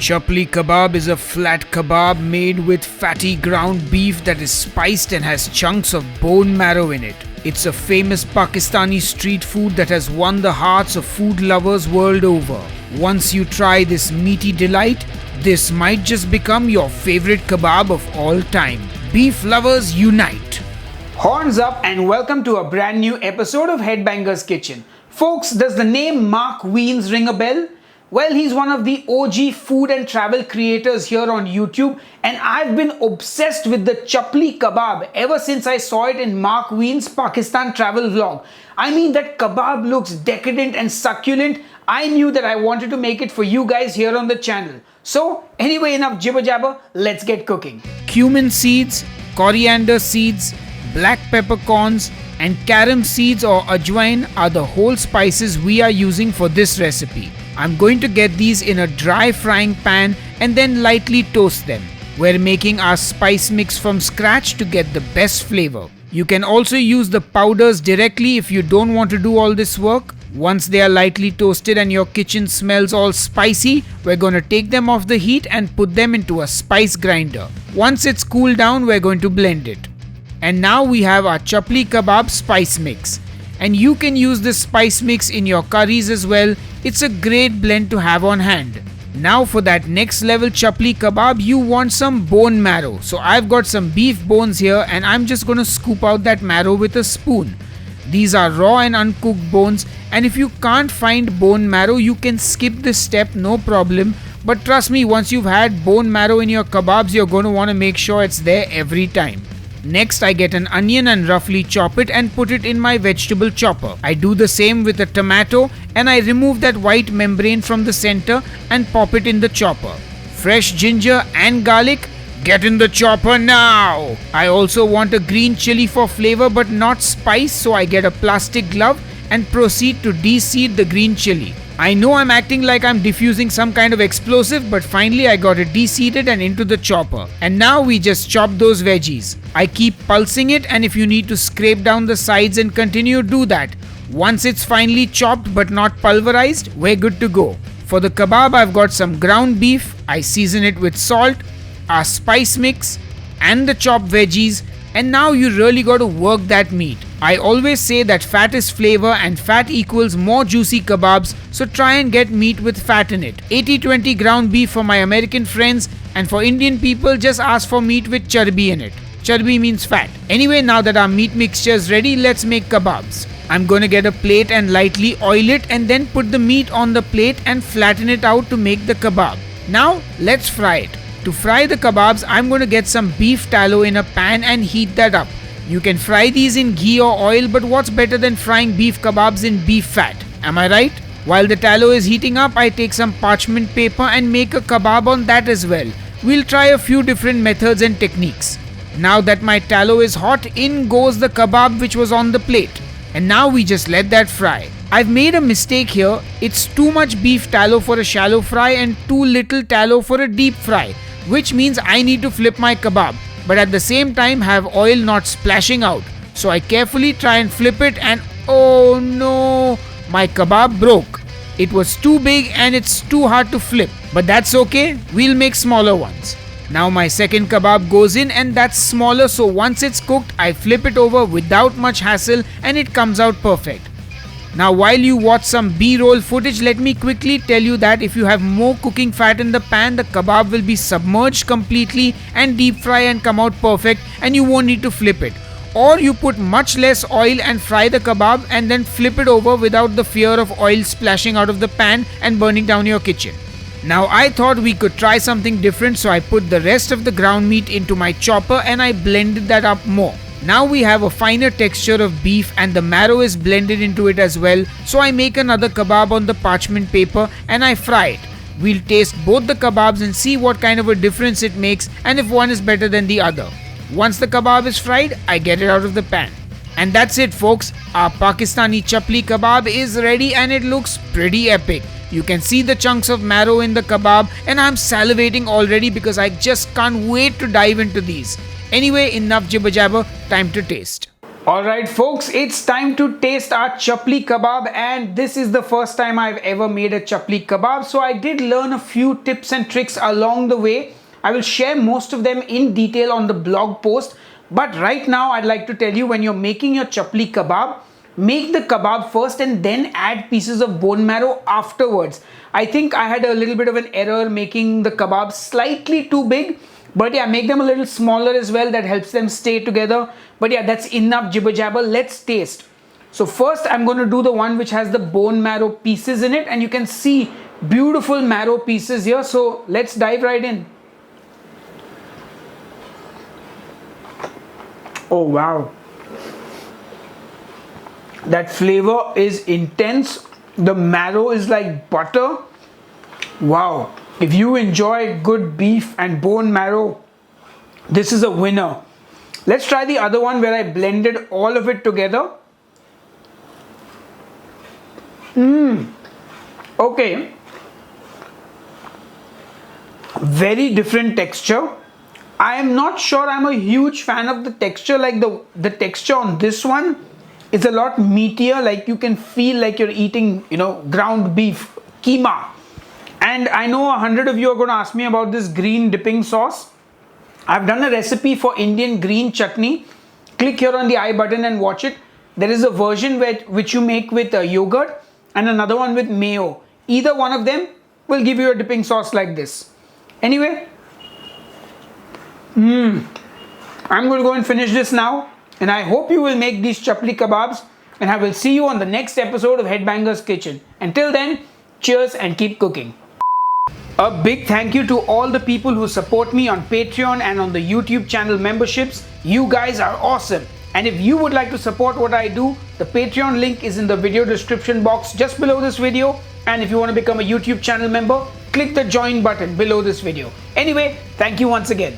Chapli kebab is a flat kebab made with fatty ground beef that is spiced and has chunks of bone marrow in it. It's a famous Pakistani street food that has won the hearts of food lovers world over. Once you try this meaty delight, this might just become your favorite kebab of all time. Beef lovers unite! Horns up and welcome to a brand new episode of Headbanger's Kitchen. Folks, does the name Mark Wiens ring a bell? Well, he's one of the OG food and travel creators here on YouTube, and I've been obsessed with the Chapli kebab ever since I saw it in Mark Wiens' Pakistan travel vlog. I mean, that kebab looks decadent and succulent. I knew that I wanted to make it for you guys here on the channel. So, anyway, enough jibber jabber, let's get cooking. Cumin seeds, coriander seeds, black peppercorns, and Carrom seeds or ajwain are the whole spices we are using for this recipe. I'm going to get these in a dry frying pan and then lightly toast them. We're making our spice mix from scratch to get the best flavor. You can also use the powders directly if you don't want to do all this work. Once they are lightly toasted and your kitchen smells all spicy, we're going to take them off the heat and put them into a spice grinder. Once it's cooled down, we're going to blend it. And now we have our Chapli kebab spice mix. And you can use this spice mix in your curries as well. It's a great blend to have on hand. Now for that next level Chapli kebab, you want some bone marrow. So I've got some beef bones here and I'm just going to scoop out that marrow with a spoon. These are raw and uncooked bones, and if you can't find bone marrow, you can skip this step, no problem. But trust me, once you've had bone marrow in your kebabs, you're going to want to make sure it's there every time. Next, I get an onion and roughly chop it and put it in my vegetable chopper. I do the same with a tomato and I remove that white membrane from the center and pop it in the chopper. Fresh ginger and garlic, get in the chopper now! I also want a green chilli for flavor but not spice, so I get a plastic glove and proceed to deseed the green chilli. I know I'm acting like I'm diffusing some kind of explosive, but finally I got it deseeded and into the chopper. And now we just chop those veggies. I keep pulsing it, and if you need to scrape down the sides and continue, do that. Once it's finely chopped but not pulverized, we're good to go. For the kebab, I've got some ground beef. I season it with salt, our spice mix, and the chopped veggies. And now you really got to work that meat. I always say that fat is flavor and fat equals more juicy kebabs, so try and get meat with fat in it. 80-20 ground beef for my American friends, and for Indian people just ask for meat with charbi in it. Charbi means fat. Anyway, now that our meat mixture is ready, let's make kebabs. I'm gonna get a plate and lightly oil it and then put the meat on the plate and flatten it out to make the kebab. Now let's fry it. To fry the kebabs, I'm going to get some beef tallow in a pan and heat that up. You can fry these in ghee or oil, but what's better than frying beef kebabs in beef fat? Am I right? While the tallow is heating up, I take some parchment paper and make a kebab on that as well. We'll try a few different methods and techniques. Now that my tallow is hot, in goes the kebab which was on the plate. And now we just let that fry. I've made a mistake here. It's too much beef tallow for a shallow fry and too little tallow for a deep fry, which means I need to flip my kebab, but at the same time have oil not splashing out. So I carefully try and flip it and oh no, my kebab broke. It was too big and it's too hard to flip, but that's okay, we'll make smaller ones. Now my second kebab goes in and that's smaller, so once it's cooked, I flip it over without much hassle and it comes out perfect. Now while you watch some B-roll footage, let me quickly tell you that if you have more cooking fat in the pan, the kebab will be submerged completely and deep fry and come out perfect and you won't need to flip it. Or you put much less oil and fry the kebab and then flip it over without the fear of oil splashing out of the pan and burning down your kitchen. Now I thought we could try something different, so I put the rest of the ground meat into my chopper and I blended that up more. Now we have a finer texture of beef and the marrow is blended into it as well, so I make another kebab on the parchment paper and I fry it. We'll taste both the kebabs and see what kind of a difference it makes and if one is better than the other. Once the kebab is fried, I get it out of the pan. And that's it folks, our Pakistani Chapli kebab is ready and it looks pretty epic. You can see the chunks of marrow in the kebab and I'm salivating already because I just can't wait to dive into these. Anyway, enough jibber jabber, time to taste. Alright folks, it's time to taste our Chapli kebab, and this is the first time I've ever made a Chapli kebab. So I did learn a few tips and tricks along the way. I will share most of them in detail on the blog post. But right now I'd like to tell you, when you're making your Chapli kebab, make the kebab first and then add pieces of bone marrow afterwards. I think I had a little bit of an error making the kebab slightly too big. But yeah, make them a little smaller as well. That helps them stay together. But yeah, that's enough jibber jabber. Let's taste. So first I'm going to do the one which has the bone marrow pieces in it. And you can see beautiful marrow pieces here. So let's dive right in. Oh wow. That flavor is intense. The marrow is like butter. Wow. If you enjoy good beef and bone marrow, this is a winner. Let's try the other one where I blended all of it together. Okay. Very different texture. I am not sure I'm a huge fan of the texture. Like the texture on this one is a lot meatier. Like you can feel like you're eating, ground beef, keema. And I know 100 of you are going to ask me about this green dipping sauce. I've done a recipe for Indian green chutney. Click here on the I button and watch it. There is a version which you make with yogurt and another one with mayo. Either one of them will give you a dipping sauce like this. Anyway, I'm going to go and finish this now. And I hope you will make these Chapli kebabs. And I will see you on the next episode of Headbangers Kitchen. Until then, cheers and keep cooking. A big thank you to all the people who support me on Patreon and on the YouTube channel memberships. You guys are awesome. And if you would like to support what I do, the Patreon link is in the video description box just below this video. And if you want to become a YouTube channel member, click the join button below this video. Anyway, thank you once again.